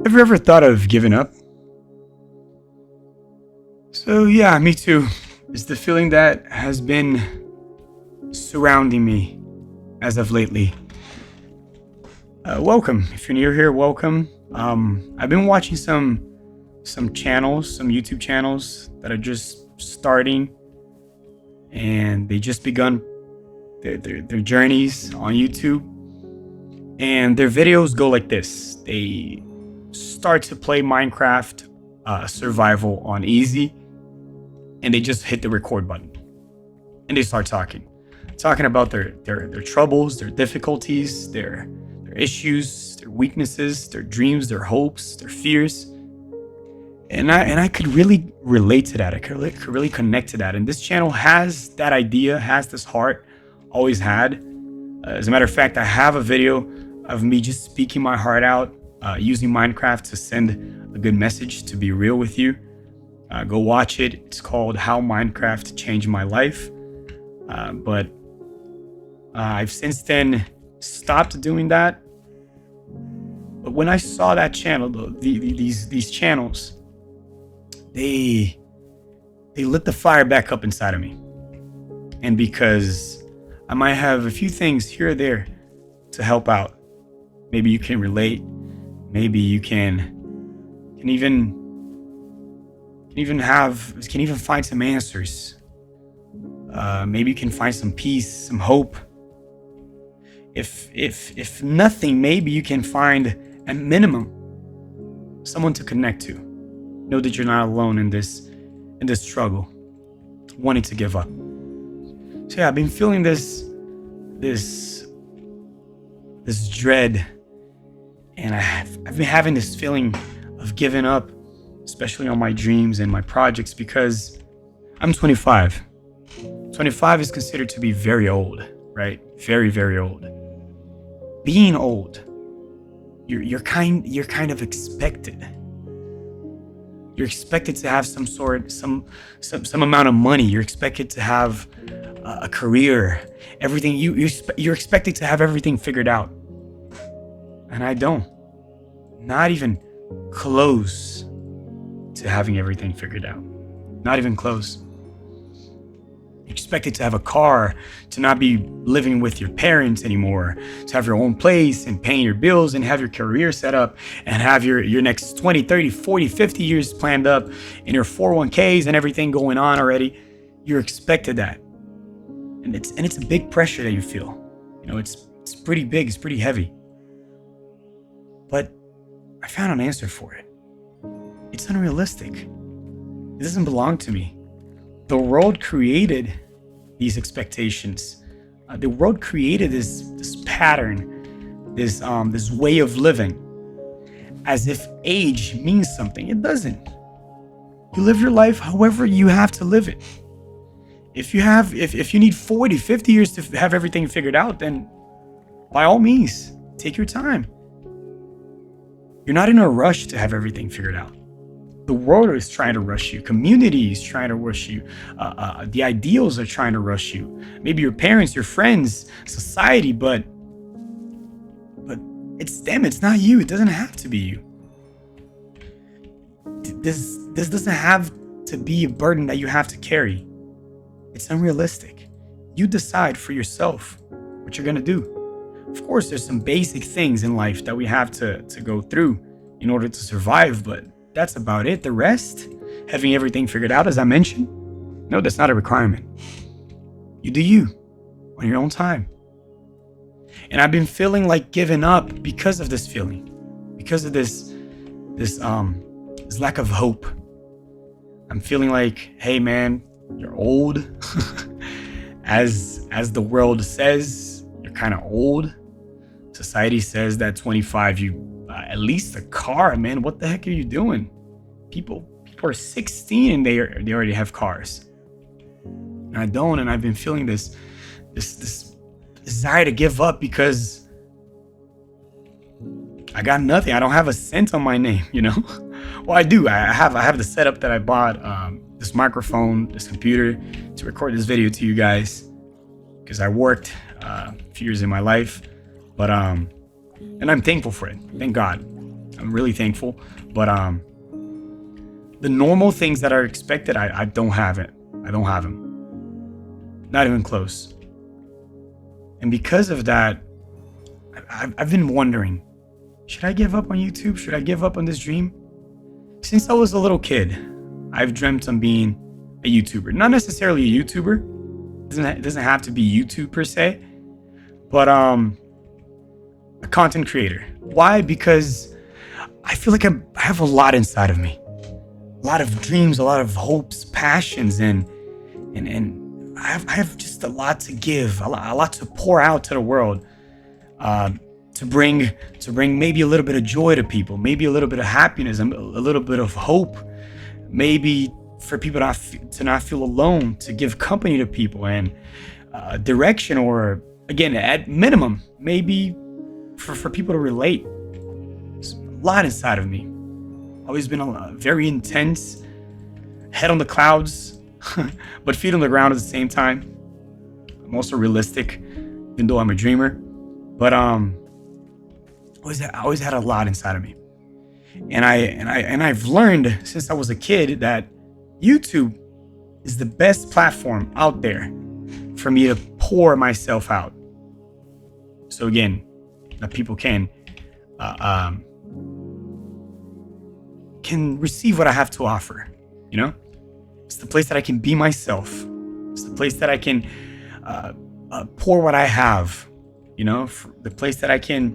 Have you ever thought of giving up? So yeah, me too. It's the feeling that has been surrounding me as of lately. Welcome. If you're new here, welcome. I've been watching some channels, some YouTube channels that are just starting, and they just begun their journeys on YouTube. And their videos go like this. They start to play Minecraft survival on easy, and they just hit the record button and they start talking about their troubles, their difficulties, their issues, their weaknesses, their dreams, their hopes, their fears. And I could really relate to that. I could really connect to that. And this channel has that idea, has this heart, always had. As a matter of fact, I have a video of me just speaking my heart out, using Minecraft to send a good message, to be real with you. Go watch it. It's called How Minecraft Changed My Life. But I've since then stopped doing that. But when I saw that channel, these channels, they lit the fire back up inside of me. And because I might have a few things here or there to help out. Maybe you can relate. Maybe you can even find some answers. Maybe you can find some peace, some hope. If nothing, maybe you can find at minimum someone to connect to. Know that you're not alone in this struggle, wanting to give up. So yeah, I've been feeling this dread, and I've been having this feeling of giving up, especially on my dreams and my projects, because I'm 25. 25 is considered to be very old, right? Very, very old. Being old, you're kind of expected. You're expected to have some amount of money. You're expected to have a career. Everything you're expected to have everything figured out. And I don't. Not even close to having everything figured out. Not even close. You're expected to have a car, to not be living with your parents anymore, to have your own place and paying your bills and have your career set up and have your next 20, 30, 40, 50 years planned up and your 401ks and everything going on already. You're expected that. And it's a big pressure that you feel. You know, it's pretty big, it's pretty heavy. But I found an answer for it. It's unrealistic. It doesn't belong to me. The world created these expectations. The world created this pattern, this way of living, as if age means something. It doesn't. You live your life however you have to live it. If you need 40, 50 years to have everything figured out, then by all means, take your time. You're not in a rush to have everything figured out. The world is trying to rush you. Community is trying to rush you. The ideals are trying to rush you. Maybe your parents, your friends, society, but it's them. It's not you. It doesn't have to be you. This doesn't have to be a burden that you have to carry. It's unrealistic. You decide for yourself what you're gonna do. Of course, there's some basic things in life that we have to go through in order to survive, but that's about it. The rest, having everything figured out, as I mentioned, no, that's not a requirement. You do you on your own time. And I've been feeling like giving up because of this feeling, because of this lack of hope. I'm feeling like, hey man, you're old. as the world says, you're kind of old. Society says that 25, you at least a car, man. What the heck are you doing? People are 16 and they already have cars. And I don't, and I've been feeling this desire to give up because I got nothing. I don't have a cent on my name, you know? Well, I do. I have the setup that I bought, this microphone, this computer to record this video to you guys, because I worked a few years in my life, but and I'm thankful for it. Thank God. I'm really thankful. But the normal things that are expected, I don't have it. I don't have them. Not even close. And because of that, I've been wondering, should I give up on YouTube? Should I give up on this dream? Since I was a little kid, I've dreamt on being a YouTuber. Not necessarily a YouTuber. It doesn't have to be YouTube per se. But a content creator. Why? Because I feel like I have a lot inside of me. A lot of dreams, a lot of hopes, passions, and I have just a lot to give, a lot to pour out to the world, to bring maybe a little bit of joy to people, maybe a little bit of happiness, a little bit of hope, maybe for people to not feel alone, to give company to people and direction, or again, at minimum, maybe for people to relate. There's a lot inside of me. Always been a very intense, head on the clouds, but feet on the ground at the same time. I'm also realistic, even though I'm a dreamer. But I always had a lot inside of me, and I've learned since I was a kid that YouTube is the best platform out there for me to pour myself out. So again, that people can receive what I have to offer. You know, it's the place that I can be myself. It's the place that I can pour what I have. You know, the place that I can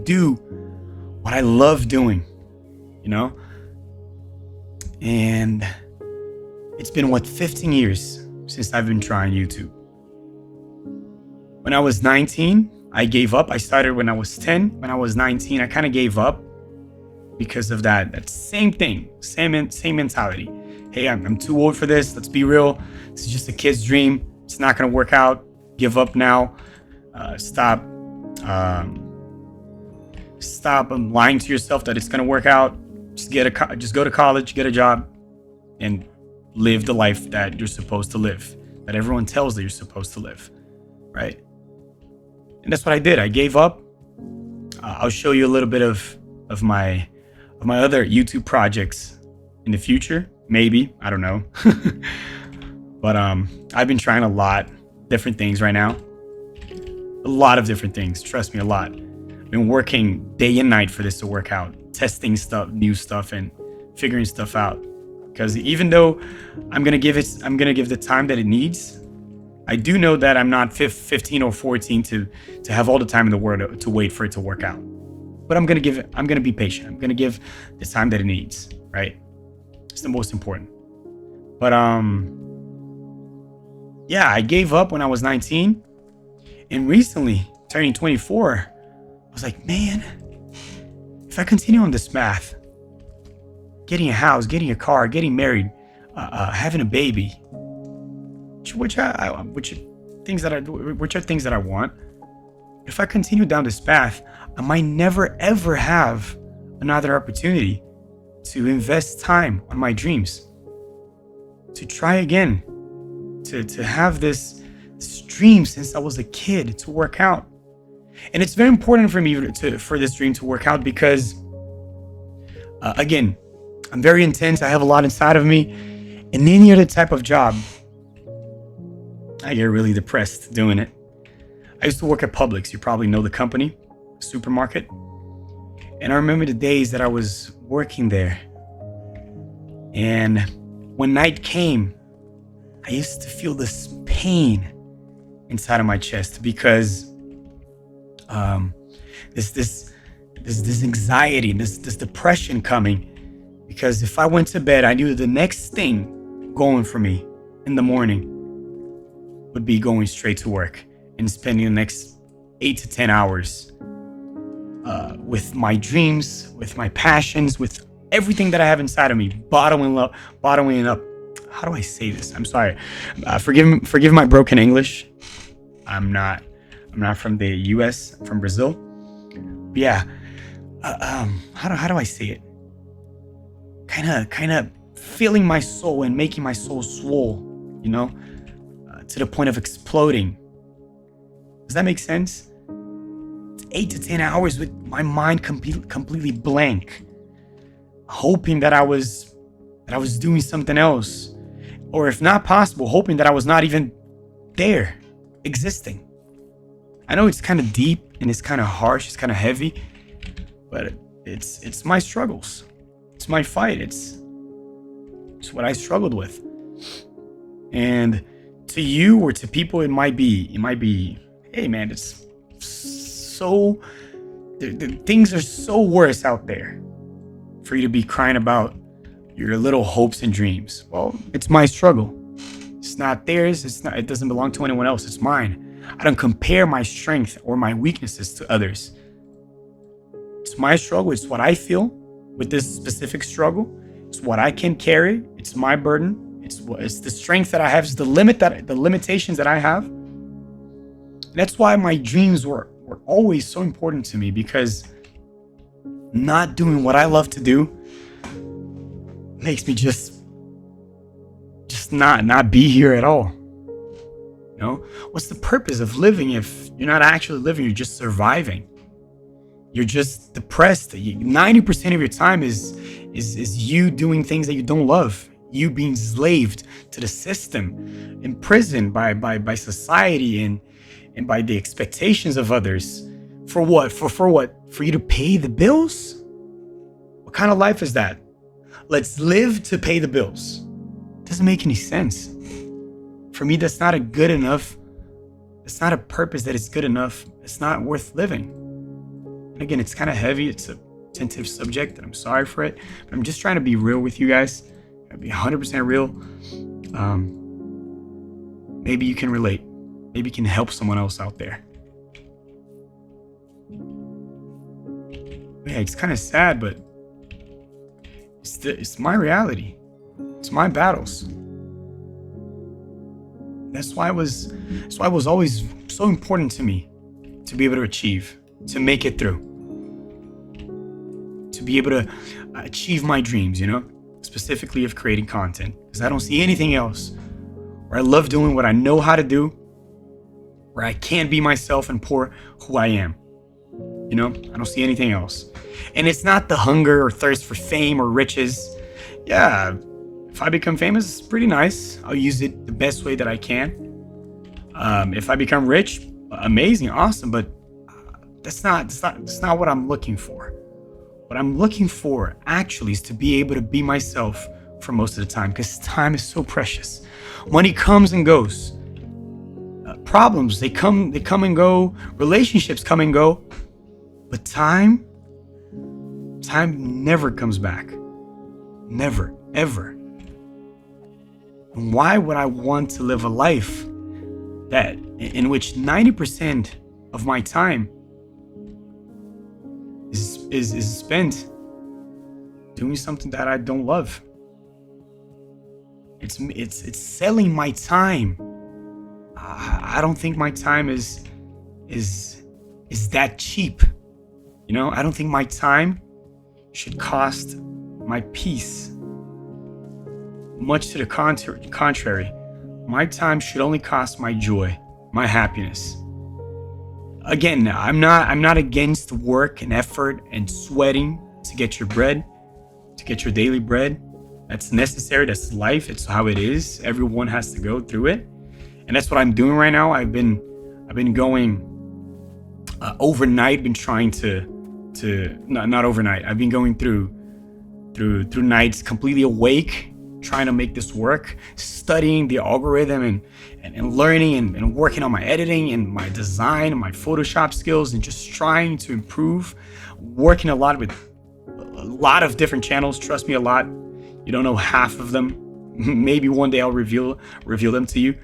do what I love doing. You know, and it's been 15 years since I've been trying YouTube. When I was 19, I gave up. I started when I was 10. When I was 19, I kind of gave up because of that same thing, same mentality. Hey, I'm too old for this. Let's be real. This is just a kid's dream. It's not going to work out. Give up now. Stop lying to yourself that it's going to work out. Just go to college, get a job, and live the life that you're supposed to live, that everyone tells that you're supposed to live, right? And that's what I did. I gave up. I'll show you a little bit of my other YouTube projects in the future. Maybe, I don't know. But I've been trying a lot different things right now. A lot of different things. Trust me, a lot. I've been working day and night for this to work out, testing stuff, new stuff, and figuring stuff out. Because even though I'm gonna give the time that it needs, I do know that I'm not 15 or 14 to have all the time in the world to wait for it to work out. But I'm gonna be patient. I'm gonna give the time that it needs, right? It's the most important. But yeah, I gave up when I was 19, and recently, turning 24, I was like, man, if I continue on this path, getting a house, getting a car, getting married, having a baby, which are things that I want. If I continue down this path, I might never ever have another opportunity to invest time on my dreams, to try again, to have this dream since I was a kid to work out. And it's very important for me for this dream to work out because, again, I'm very intense. I have a lot inside of me. And any other type of job, I get really depressed doing it. I used to work at Publix. You probably know the company, supermarket. And I remember the days that I was working there. And when night came, I used to feel this pain inside of my chest because this anxiety, this depression coming. Because if I went to bed, I knew the next thing going for me in the morning would be going straight to work and spending the next 8 to 10 hours with my dreams, with my passions, with everything that I have inside of me, bottling up. How do I say this? I'm sorry. Forgive my broken English. I'm not from the US, I'm from Brazil. But yeah. How do I say it? Kind of filling my soul and making my soul swole, to the point of exploding. Does that make sense? 8 to 10 hours with my mind completely blank, hoping that I was doing something else, or if not possible, hoping that I was not even there, existing. I know it's kind of deep and it's kind of harsh, it's kind of heavy, but it's my struggles. It's my fight. It's what I struggled with. And to you or to people, it might be, hey man, it's so, the things are so worse out there for you to be crying about your little hopes and dreams. Well, it's my struggle. It's not theirs. It doesn't belong to anyone else. It's mine. I don't compare my strength or my weaknesses to others. It's my struggle. It's what I feel with this specific struggle. It's what I can carry. It's my burden. It's the strength that I have. It's the limitations that I have. That's why my dreams were always so important to me, because not doing what I love to do makes me just not be here at all. You know, what's the purpose of living if you're not actually living? You're just surviving. You're just depressed. 90% of your time is you doing things that you don't love. You being enslaved to the system, imprisoned by society and by the expectations of others. For what? For what? For you to pay the bills? What kind of life is that? Let's live to pay the bills. Doesn't make any sense. For me, that's not a good enough. It's not a purpose that is good enough. It's not worth living. And again, it's kind of heavy. It's a sensitive subject, and I'm sorry for it. But I'm just trying to be real with you guys. Be 100% real. Maybe you can relate. Maybe you can help someone else out there. Yeah, it's kind of sad, but it's my reality. It's my battles. That's why it was always so important to me to be able to achieve, to make it through, to be able to achieve my dreams, you know, specifically of creating content, because I don't see anything else where I love doing what I know how to do, where I can be myself and pour who I am. You know, I don't see anything else. And it's not the hunger or thirst for fame or riches. Yeah, if I become famous, it's pretty nice. I'll use it the best way that I can. If I become rich, amazing, awesome. But that's not what I'm looking for. What I'm looking for actually is to be able to be myself for most of the time, because time is so precious. Money comes and goes. Problems, they come and go. Relationships come and go. But time never comes back. Never, ever. And why would I want to live a life that in which 90% of my time is spent doing something that I don't love? It's selling my time. I don't think my time is that cheap. You know, I don't think my time should cost my peace. Much to the contrary, my time should only cost my joy, my happiness. Again, I'm not against work and effort and sweating to get your bread, to get your daily bread. That's necessary. That's life. It's how it is. Everyone has to go through it, and that's what I'm doing right now. I've been going overnight. Been trying to not overnight. I've been going through nights completely awake, trying to make this work, studying the algorithm and learning and working on my editing and my design and my Photoshop skills, and just trying to improve, working a lot with a lot of different channels. Trust me, a lot. You don't know half of them. Maybe one day I'll reveal them to you.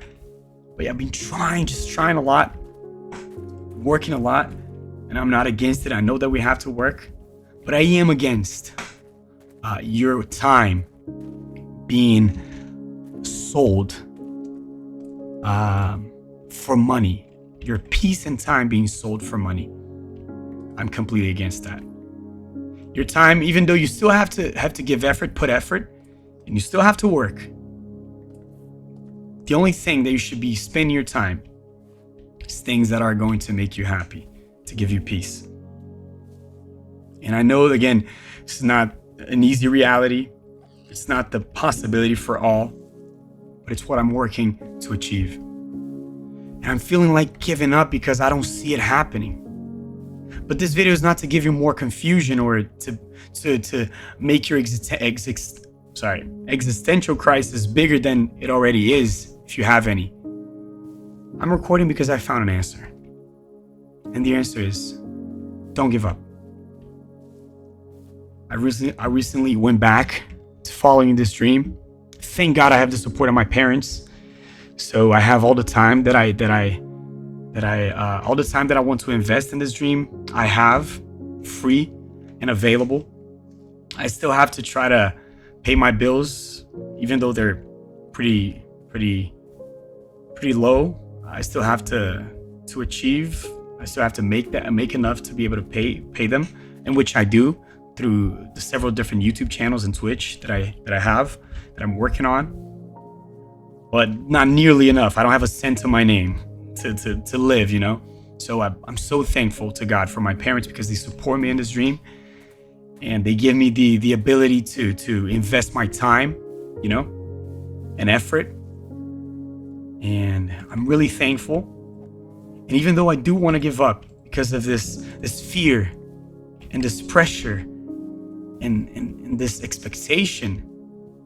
But yeah, I've been trying a lot, working a lot, and I'm not against it. I know that we have to work, but I am against your time being sold for money. Your peace and time being sold for money. I'm completely against that. Your time, even though you still have to give effort, put effort, and you still have to work, the only thing that you should be spending your time is things that are going to make you happy, to give you peace. And I know, again, it's not an easy reality. It's not the possibility for all, but it's what I'm working to achieve. And I'm feeling like giving up because I don't see it happening. But this video is not to give you more confusion or to make your existential crisis bigger than it already is, if you have any. I'm recording because I found an answer. And the answer is, don't give up. I recently went back to following this dream. Thank God I have the support of my parents. So I have all the time that I want to invest in this dream. I have free and available. I still have to try to pay my bills, even though they're pretty low. I still have to achieve. I still have to make enough to be able to pay them, and which I do through the several different YouTube channels and Twitch that I'm working on. But not nearly enough. I don't have a cent to my name to live, you know? So I'm so thankful to God for my parents because they support me in this dream, and they give me the ability to invest my time, you know, and effort. And I'm really thankful. And even though I do want to give up because of this fear and this pressure and this expectation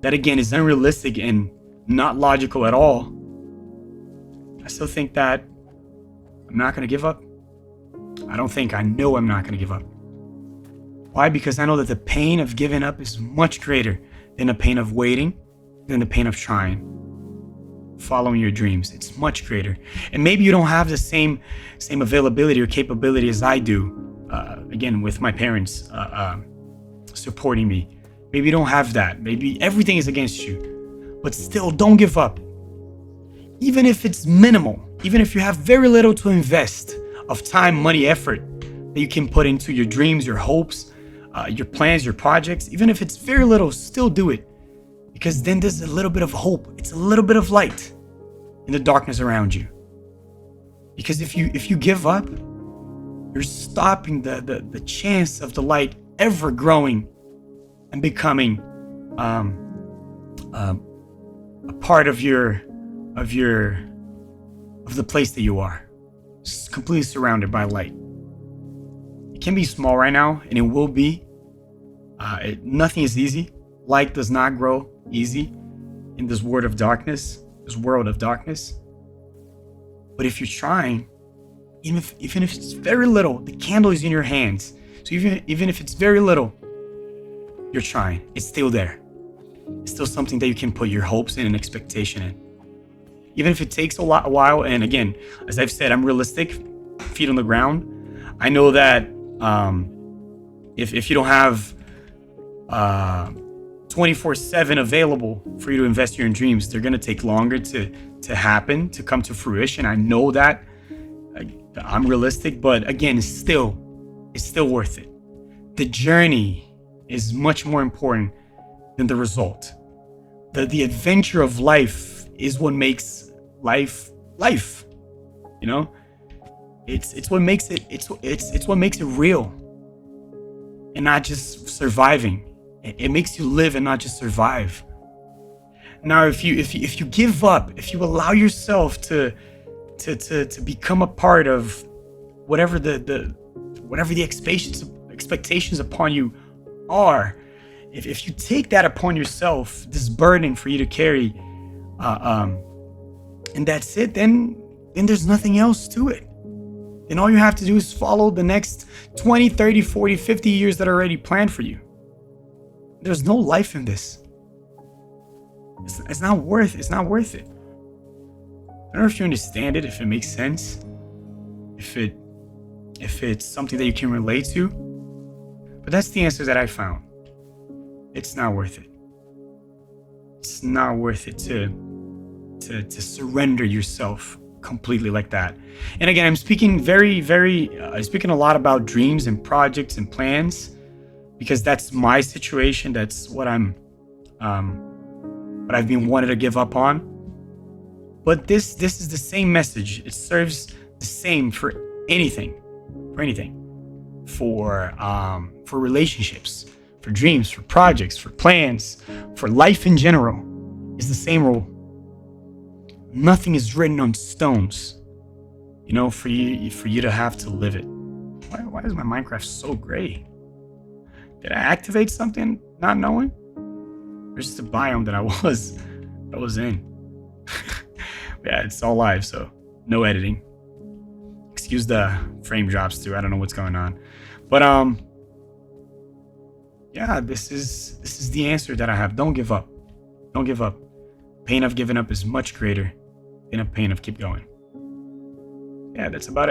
that, again, is unrealistic and not logical at all, I still think that I'm not going to give up. I know I'm not going to give up. Why? Because I know that the pain of giving up is much greater than the pain of waiting, than the pain of trying, following your dreams. It's much greater. And maybe you don't have the same availability or capability as I do, again, with my parents supporting me. Maybe you don't have that. Maybe everything is against you. But still, don't give up. Even if it's minimal, even if you have very little to invest of time, money, effort that you can put into your dreams, your hopes, your plans, your projects, even if it's very little, still do it. Because then there's a little bit of hope. It's a little bit of light in the darkness around you. Because if you give up, you're stopping the chance of the light ever growing and becoming a part of the place that you are. It's completely surrounded by light. It can be small right now, and it will be. Nothing is easy. Light does not grow easy in this world of darkness. But if you're trying, even if it's very little, the candle is in your hands. So even if it's very little, you're trying. It's still there. It's still something that you can put your hopes in and expectation in. Even if it takes a while, and again, as I've said, I'm realistic, feet on the ground. I know that if you don't have 24/7 available for you to invest your dreams, they're going to take longer to happen, to come to fruition. I know that. I'm realistic, but again, it's still worth it. The journey is much more important than the result. The adventure of life is what makes life, you know? It's what makes it real and not just surviving. It makes you live and not just survive. Now, if you give up, if you allow yourself to become a part of whatever the expectations upon you are, if you take that upon yourself, this burden for you to carry, and that's it, then there's nothing else to it. Then all you have to do is follow the next 20, 30, 40, 50 years that are already planned for you. There's no life in this. It's not worth it. I don't know if you understand it, if it makes sense, if it's something that you can relate to, but that's the answer that I found. It's not worth it. It's not worth it to surrender yourself completely like that. And again, I'm speaking I'm speaking a lot about dreams and projects and plans, because that's my situation. That's what what I've been wanting to give up on. But this is the same message. It serves the same for anything. for anything, for relationships, for dreams, for projects, for plans, for life in general, is the same rule. Nothing is written on stones, for you to have to live it. Why is my Minecraft so gray? Did I activate something not knowing? Or just the biome that I was in? Yeah, it's all live, so no editing. Excuse the frame drops too. I don't know what's going on, but yeah, this is the answer that I have. Don't give up. Don't give up. Pain of giving up is much greater than a pain of keep going. Yeah, that's about it.